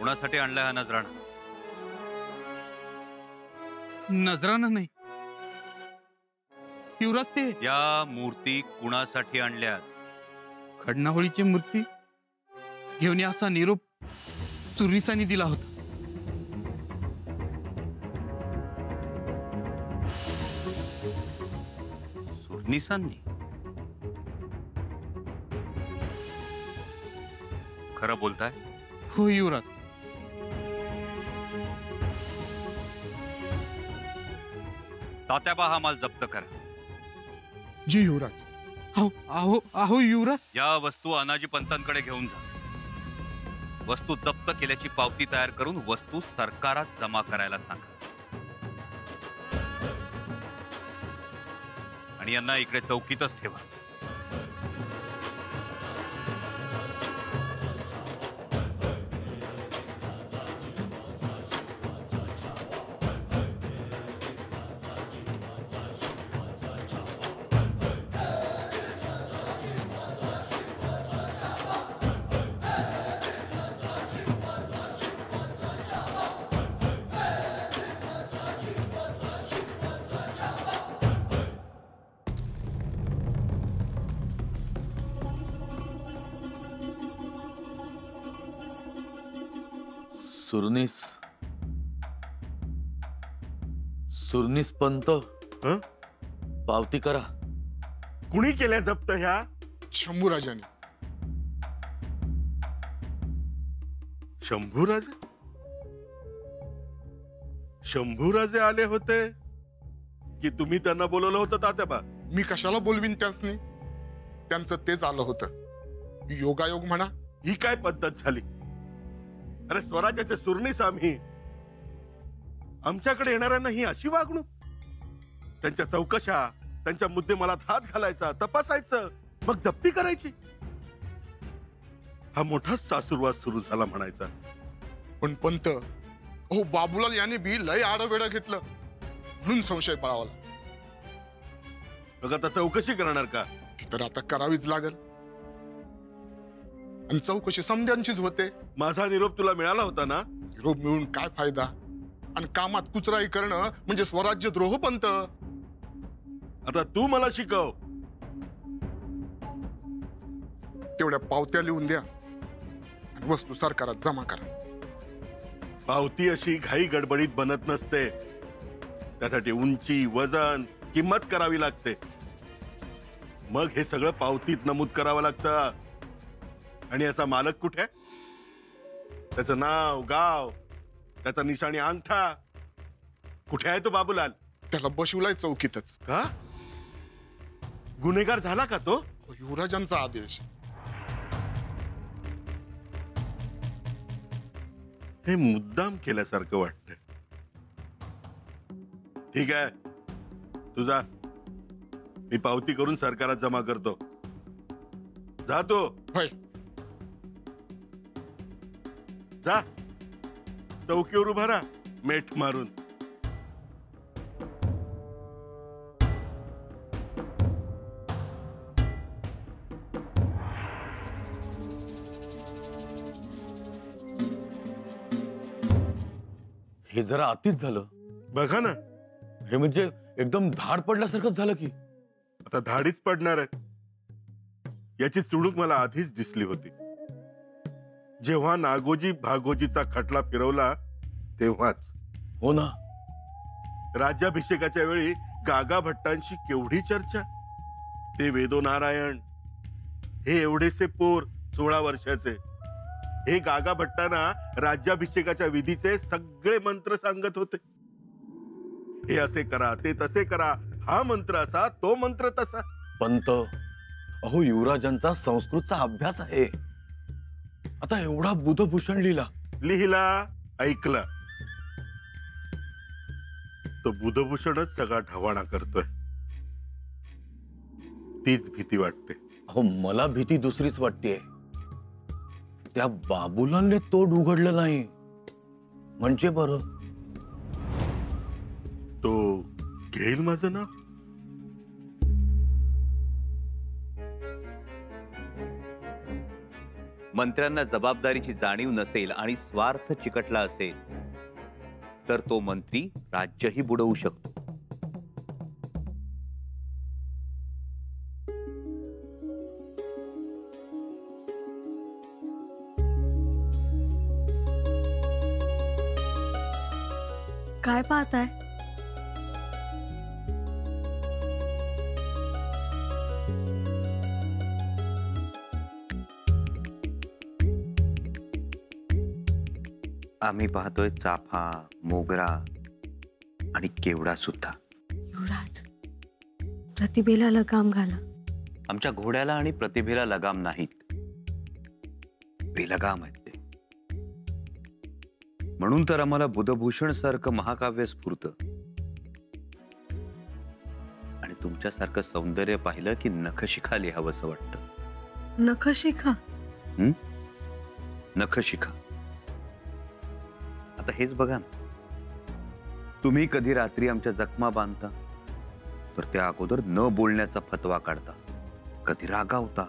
कुणासाठी आणलाय हा नजराणा? नजराना नाही युवराज, ते या मूर्ती कुणासाठी आणल्यात? खडनावळीची मूर्ती घेऊन या असा निरोप सुरनिसांनी दिला होता. सुरनिसांनी? खरं बोलताय? हो युवराज. तात्याबा, हा माल जप्त करा. जी युवराज. अहो अहो अहो युवराज, या वस्तू अनाजी पंतांकडे घेऊन जा. वस्तू जप्त केल्याची पावती तयार करून वस्तू सरकारात जमा करायला सांगा. आणि यांना इकडे चौकीतच ठेवा. सुरनीस सुरनीस पंत, पावती करा. कुणी केल्या जप्त ह्या? शंभूराजाने. शंभूराजे? शंभूराजे आले होते की तुम्ही त्यांना बोलवलं होतं तात्याबा? मी कशाला बोलवीन त्यासनी? त्यांचं तेच आलं होतं. योगायोग म्हणा. ही काय पद्धत झाली? अरे स्वराज्याचे सुरनीस आम्ही, आमच्याकडे येणाऱ्यांना ही अशी वागणूक? त्यांच्या चौकशा, त्यांच्या मुद्देमालात हात घालायचा, तपासायचं, मग जप्ती करायची. हा मोठाच सासुरवाद सुरू झाला म्हणायचा. पण पंत, हो बाबूलाल याने बी लय आडवेड घेतलं म्हणून संशय बळावला. मग आता चौकशी करणार का? ती तर आता करावीच लागल. आणि चौकशी समध्यांचीच होते. माझा निरोप तुला मिळाला होता ना? निरोप मिळून काय फायदा? आणि कामात कुचराई करणं म्हणजे स्वराज्य द्रोह पंत. आता तू मला शिकव. तेवढ्या पावत्या लिहून द्या आणि वस्तू सरकारात जमा करा. पावती अशी घाई गडबडीत बनत नसते. त्यासाठी उंची, वजन, किंमत करावी लागते. मग हे सगळं पावतीत नमूद करावं लागतं. आणि याचा मालक कुठे? त्याचं नाव, गाव, त्याचा निशाणी, अंगठा कुठे आहे? तो बाबूलाल. त्याला बसवलाय चौकीतच. का? गुन्हेगार झाला का तो? युवराजांचा आदेश. हे मुद्दाम केल्यासारखं वाटतंय. ठीक आहे, तुझा मी पावती करून सरकारात जमा करतो. जातो. होय. जा, चौकीवर उभा राहा मेठ मारून. हे जरा अतिच झालं. बघा ना, हे म्हणजे एकदम धाड पडल्यासारखंच झालं की. आता धाडीच पडणार आहे. याची चुणूक मला आधीच दिसली होती. जेव्हा नागोजी भागोजीचा खटला फिरवला तेव्हाच. हो ना. राज्याभिषेकाच्या वेळी गागा भट्टांशी केवढी चर्चा. ते वेदो नारायण, हे एवढेसे पोर 16 वर्षाचे, हे गागा भट्टांना राज्याभिषेकाच्या विधीचे सगळे मंत्र सांगत होते. हे असे करा, ते तसे करा, हा मंत्र असा, तो मंत्र तसा. पंत, अहो युवराजांचा संस्कृतचा अभ्यास आहे. आता एवढा बुधभूषण लिहिला, ऐकला. तो बुधभूषणच सगळा ढवाणा करतोय. तीच भीती वाटते. अहो मला भीती दुसरीच वाटतेय. त्या बाबूलालने तोंड उघडलं नाही म्हणजे बरं. तो घेईल माझं नाव. मंत्र्यांना जबाबदारीची जाणीव नसेल आणि स्वार्थ चिकटला असेल तर तो मंत्री राज्यही बुडवू शकतो. काय पाहताय? आम्ही पाहतोय चाफा, मोगरा आणि केवडा सुद्धा. युवराज, प्रतिभेला लगाम घाला. आमच्या घोड्याला आणि प्रतिभेला लगाम नाहीत, बेलगाम आहेत ते. म्हणून तर आम्हाला बुधभूषण सारखं महाकाव्य स्फुरतं आणि तुमच्यासारखं सौंदर्य पाहिलं की नखशिखा लिहावंसं वाटतं. नखशिखा? नखशिखा. आता हेच बघा ना, तुम्ही कधी रात्री आमच्या जखमा बांधता तर त्या अगोदर न बोलण्याचा फतवा काढता, कधी रागावता,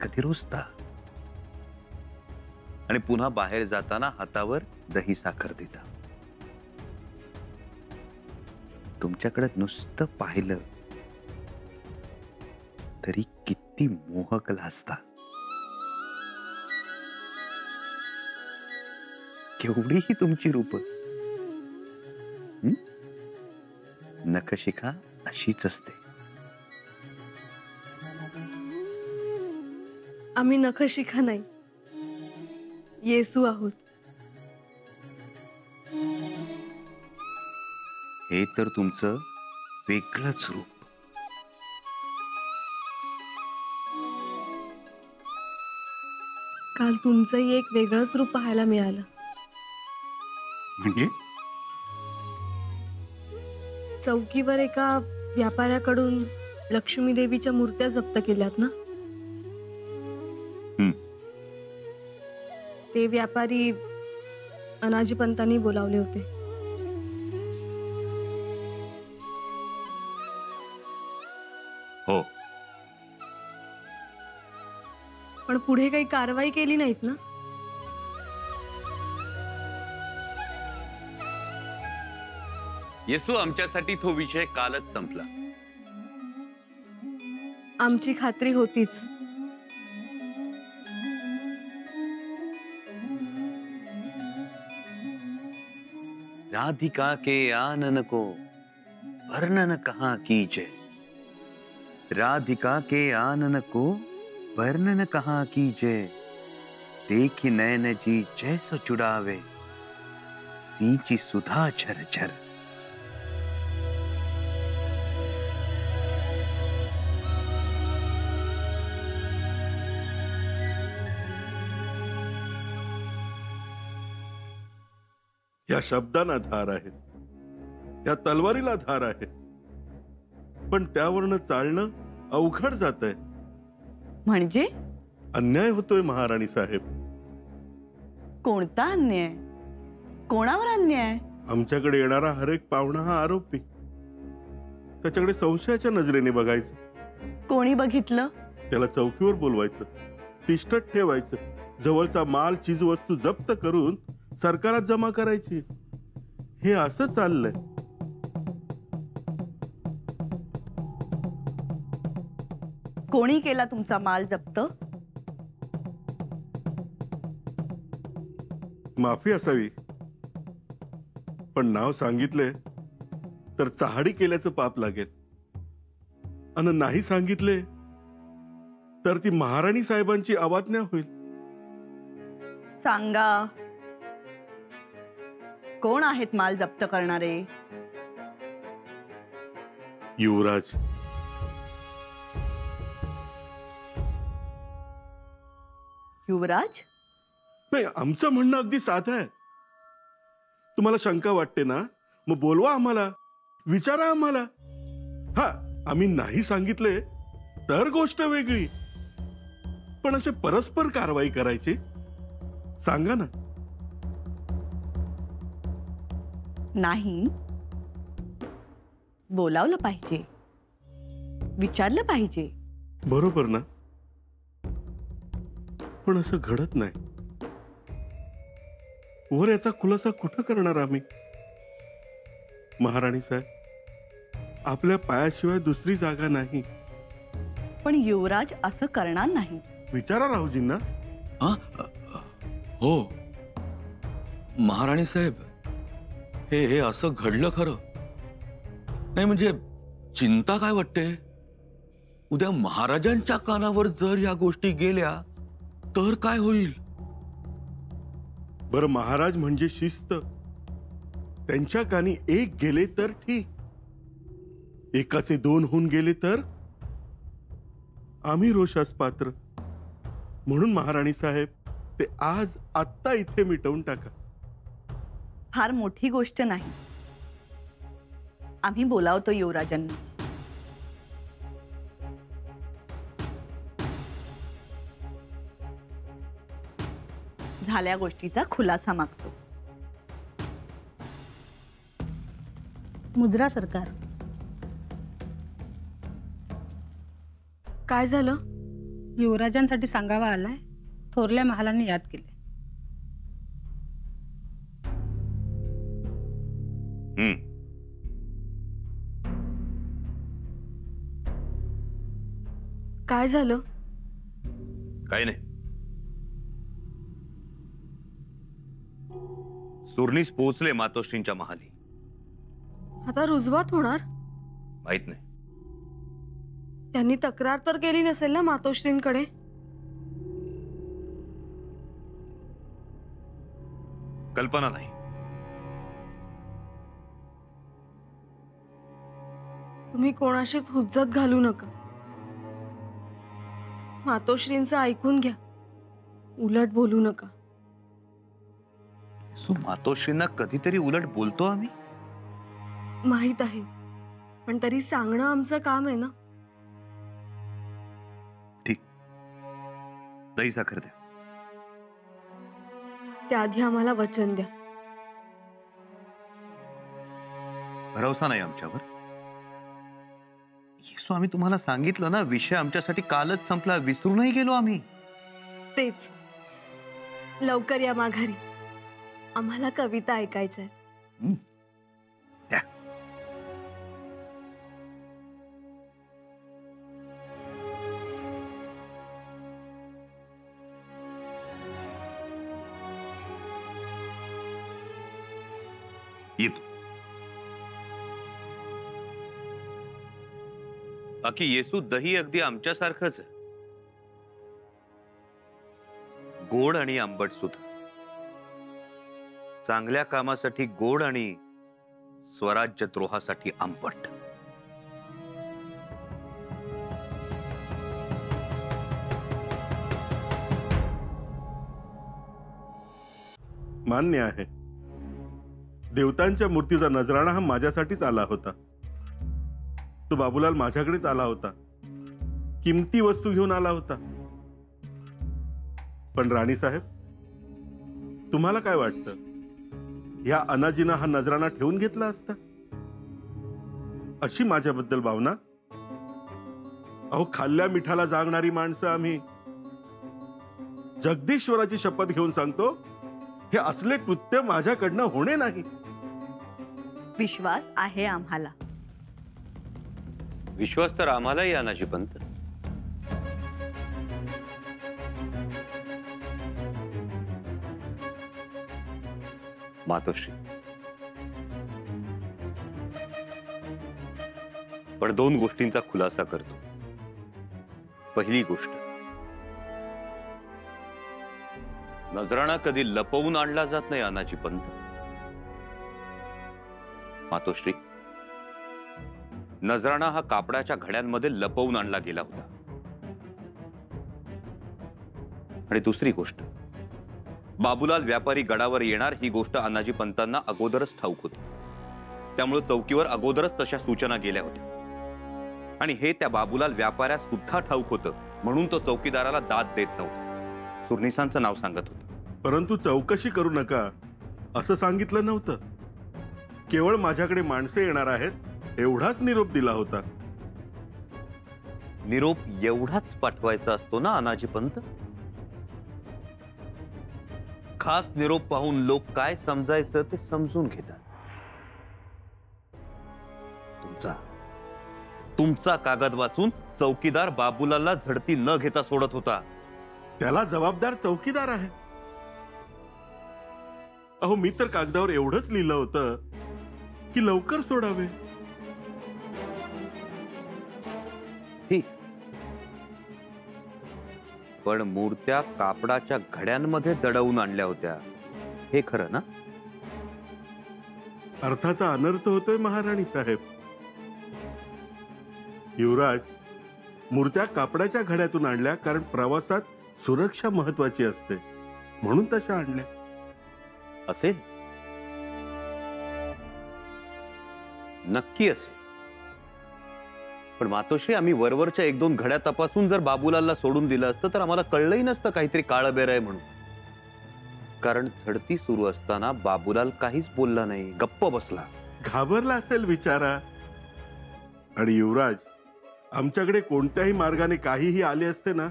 कधी रुसता आणि पुन्हा बाहेर जाताना हातावर दही साखर देता. तुमच्याकडे नुसतं पाहिलं तरी किती मोहक लाजता. केवढीही तुमची रूप. नखशिखा अशीच असते. आम्ही नखशिखा नाही, येसू आहोत. हे तर तुमचं वेगळंच रूप. काल तुमचंही एक वेगळंच रूप पाहायला मिळालं. म्हणजे चौकीवर एका व्यापाऱ्याकडून लक्ष्मी देवीच्या मूर्त्या जप्त केल्यात ना? ते व्यापारी अनाजी पंतांनी बोलावले होते. हो, पण पुढे काही कारवाई केली नाहीत ना? येसू, आमच्यासाठी तो विषय कालच संपला. आमची खात्री होतीच. राधिका के आनन को वर्णन कहाँ कीजे. राधिका के आनन को वर्णन कहाँ कीजे. देखी नैन जी जैसो चुड़ावे सींची सुधा झर झर. या शब्दांना धार आहे, या तलवारीला धार आहे, पण त्यावरनं चालणं अवघड जात आहे. म्हणजे अन्याय होतोय महाराणी साहेब. कोणता अन्याय? कोणावर अन्याय? आमच्याकडे येणारा हर एक पाहुणा हा आरोपी. त्याच्याकडे संशयाच्या नजरेने बघायचं. कोणी बघितलं? त्याला चौकीवर बोलवायचं, तिष्ठत ठेवायचं, जवळचा माल चीजवस्तू जप्त करून सरकारात जमा करायची. हे असं चाललंय. कोणी केला तुमचा माल जप्त? माफी असावी, पण नाव सांगितले तर चहाडी केल्याचं पाप लागेल, आणि नाही सांगितले तर ती महाराणी साहेबांची अवाज्ञा होईल. सांगा, कोण आहेत माल जप्त करणारे? युवराज. युवराज? नाही, आमचं म्हणणं अगदी साधं आहे. तुम्हाला शंका वाटते ना, मग बोलवा आम्हाला, विचारा आम्हाला. हा, आम्ही नाही सांगितले तर गोष्ट वेगळी, पण असे परस्पर कारवाई करायची? सांगा ना. नाही, बोलावलं पाहिजे, विचारलं पाहिजे. बरोबर ना? पण असं घडत नाही. वर याचा खुलासा कुठं करणार आम्ही? महाराणी साहेब, आपल्या पायाशिवाय दुसरी जागा नाही. पण युवराज असं करणार नाही. विचारा राहुजींना. हा? हो महाराणी साहेब, हे असं घडलं खरं. नाही म्हणजे चिंता काय वाटते, उद्या महाराजांच्या कानावर जर या गोष्टी गेल्या तर काय होईल? बरं, महाराज म्हणजे शिस्त. त्यांच्या कानी एक गेले तर ठीक, एकाचे दोन होऊन गेले तर आम्ही रोषास पात्र. म्हणून महाराणी साहेब, ते आज आत्ता इथे मिटवून टाका. फार मोठी गोष्ट नाही. आम्ही बोलावतो युवराजांना. झाल्या गोष्टीचा खुलासा मागतो. मुजरा सरकार. काय झालं? युवराजांसाठी सांगावा आलाय. थोरल्या महालांनी याद केले. काय झालं? काही नाही. सुरनीस पोहोचले मातोश्रींच्या महाली. आता रुजवात होणार? माहित नाही. त्यांनी तक्रार तर केली नसेल ना मातोश्रींकडे? कल्पना नाही. तुम्ही कोणाशीच हुज्जत घालू नका. मातोश्रींचं ऐकून घ्या, उलट बोलू नका. मातोश्रींना कधीतरी उलट बोलतो आम्ही. माहित आहे, पण तरी सांगणं आमचं काम आहे ना. ठीक, दही साखर द्या. त्याआधी आम्हाला वचन द्या. भरवसा नाही आमच्यावर? येसू, आम्ही तुम्हाला सांगितलं ना, विषय आमच्यासाठी कालच संपला. विसरूनही गेलो आम्ही. तेच, लवकर या माघारी. आम्हाला कविता ऐकायच्या आहेत. द्या. येतो. बाकी येसू, दही अगदी आमच्यासारखंच आहे. गोड आणि आंबट सुद्धा. चांगल्या कामासाठी गोड आणि स्वराज्य द्रोहासाठी आंबट. मान्य आहे, देवतांच्या मूर्तीचा नजराणा हा माझ्यासाठीच आला होता. तो बाबूलाल माझ्याकडेच आला होता, किमती वस्तू घेऊन आला होता. पण राणी साहेब, तुम्हाला काय वाटतं, ह्या अनाजीनं हा नजराणा ठेवून घेतला असता? अशी माझ्याबद्दल भावना? अहो, खाल्ल्या मिठाला जागणारी माणसं आम्ही. जगदीश्वराची शपथ घेऊन सांगतो, हे असले कृत्य माझ्याकडनं होणे नाही. विश्वास आहे आम्हाला. विश्वास तर आम्हालाही अनाजी पंत. मातोश्री, पण दोन गोष्टींचा खुलासा करतो. पहिली गोष्ट, नजराणा कधी लपवून आणला जात नाही अनाजी पंत. मातोश्री, नजराणा हा कापडाच्या घड्यांमध्ये लपवून आणला गेला होता. आणि दुसरी गोष्ट, बाबूलाल व्यापारी गडावर येणार ही गोष्ट अनाजी पंतांना अगोदरच ठाऊक होती. त्यामुळे चौकीवर अगोदरच तशा सूचना गेल्या होत्या. आणि हे त्या बाबूलाल व्यापाऱ्यास सुद्धा ठाऊक होतं, म्हणून तो चौकीदाराला दाद देत नव्हता. सुरनिसांचं नाव सांगत होता. परंतु चौकशी करू नका असं सांगितलं नव्हतं. केवळ माझ्याकडे माणसे येणार आहेत एवढाच निरोप दिला होता. निरोप एवढाच पाठवायचा असतो ना अनाजी पंत? खास निरोप पाहून लोक काय समजायचं ते समजून घेतात. तुमचा कागद वाचून चौकीदार बाबूलालला झडती न घेता सोडत होता. त्याला जबाबदार चौकीदार आहे. अहो, मी तर कागदावर एवढंच लिहिलं होतं की लवकर सोडावे. ठीक, पण मूर्त्या कापडाच्या घड्यांमध्ये दडवून आणल्या होत्या, हे खरं ना? अर्थाचा अनर्थ होतोय महाराणी साहेब. युवराज, मूर्त्या कापडाच्या घड्यातून आणल्या कारण प्रवासात सुरक्षा महत्वाची असते म्हणून तशा आणल्या असेल, नक्की असेल. पण मातोश्री, आम्ही वरवरच्या 1-2 घड्या तपासून जर बाबूलालला सोडून दिलं असतं तर आम्हाला कळलंही नसतं काहीतरी काळं बेर आहे म्हणून. कारण झडती सुरू असताना बाबूलाल काहीच बोलला नाही, गप्प बसला. घाबरला असेल बिचारा. आणि युवराज, आमच्याकडे कोणत्याही मार्गाने काहीही आले असते ना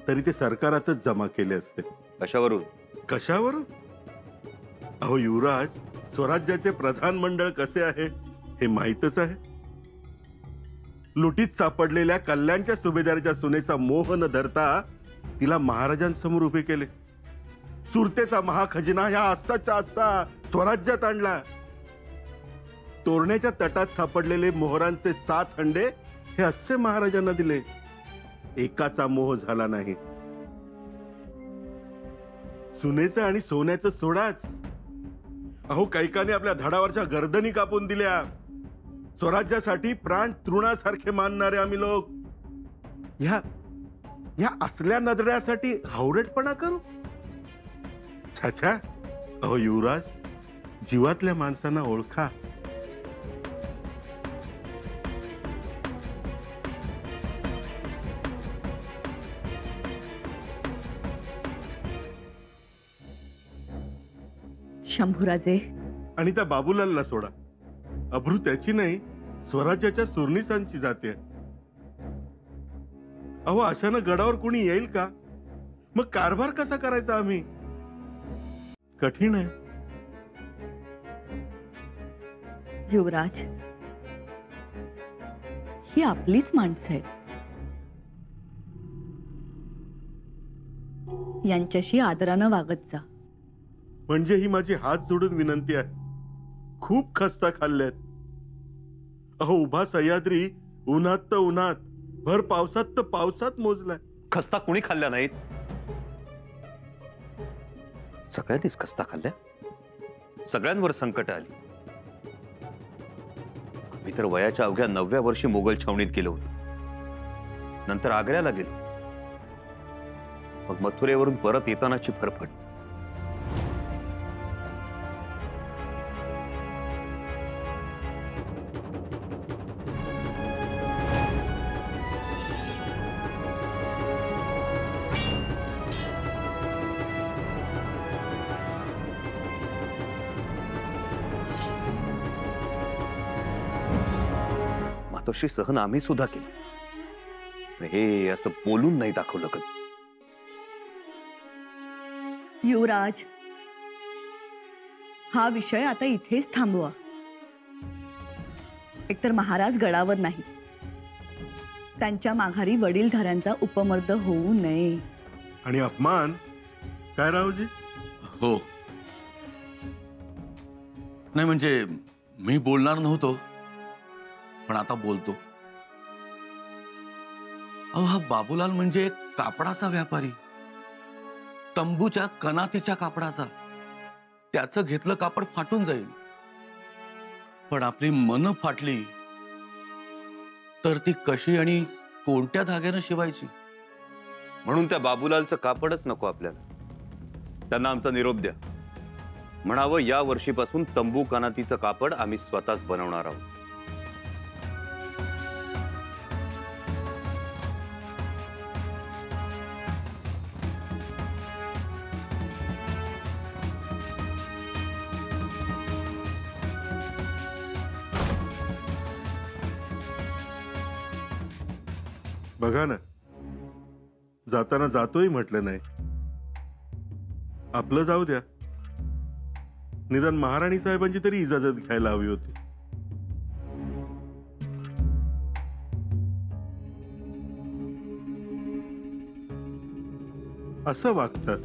तरी ते सरकारातच जमा केले असते. कशावरून? कशावरून? अहो युवराज, स्वराज्याचे प्रधान मंडळ कसे आहे हे माहीतच आहे. लुटीत सापडलेल्या कल्याणच्या सुभेदाराच्या सुनेचा मोह न धरता तिला महाराजांसमोर उभे केले. सुरतेचा महाखजिना ह्या अस्साच्या अस्सा स्वराज्यात आणला. तोरण्याच्या तटात सापडलेले मोहरांचे 7 हंडे हे असे महाराजांना दिले. एकाचा मोह झाला नाही. सुनेचं आणि सोन्याचं सोडाच, अहो कैकाने आपल्या धडावरच्या गर्दनी कापून दिल्या. स्वराज्यासाठी प्राण तृणासारखे मानणारे आम्ही लोक ह्या असल्या नजऱ्यासाठी हावरटपणा करू? छाछा. अहो युवराज, जीवातल्या माणसांना ओळखा. शंभूराजे, आणि त्या बाबूलालला सोडा. अब्रू त्याची नाही, स्वराज्याच्या सुरनिसांची जाते. अहो, अशानं गडावर कोणी येईल का? मग कारभार कसा करायचा आम्ही? कठीण आहे. युवराज, ही आपलीच माणसं आहेत. यांच्याशी आदरानं वागत जा. म्हणजे ही माझी हात जोडून विनंती आहे. खूप खस्ता खाल्ल्यात. अहो, उभा सह्याद्री उन्हात तर उन्हात, भर पावसात तर पावसात मोजलाय. खस्ता कुणी खाल्ल्या नाहीत? सगळ्यांनीच खस्ता खाल्ल्या. सगळ्यांवर संकट आली. आम्ही तर वयाच्या अवघ्या 9व्या वर्षी मोगल छावणीत गेलो होतो. नंतर आग्र्याला गेलो. मग मथुरेवरून परत येतानाची फरफट. मातोश्री, सहन आम्ही सुद्धा केली. पण हे असं बोलून नाही दाखवलं कधी. युवराज, हा विषय आता इथेच थांबवा. एकतर महाराज गडावर नाही, त्यांच्या माघारी वडीलधाऱ्यांचा उपमर्द होऊ नये. आणि अपमान काय रावजी? हो, नाही म्हणजे मी बोलणार नव्हतो, पण आता बोलतो. अहो, हा बाबूलाल म्हणजे एक कापडाचा व्यापारी, तंबूच्या कनातीच्या कापडाचा. त्याचं घेतलं कापड फाटून जाईल, पण आपली मन फाटली तर ती कशी आणि कोणत्या धाग्यानं शिवायची? म्हणून त्या बाबूलालचं कापडच नको आपल्याला. त्यांना आमचा निरोप द्या. म्हणावं, या वर्षीपासून तंबू कनातीचं कापड आम्ही स्वतःच बनवणार आहोत. बघा ना, जाताना जातोही म्हटलं नाही. आपलं जाऊ द्या, निदान महाराणी साहेबांची तरी इजाजत घ्यायला हवी होती. असं वागतात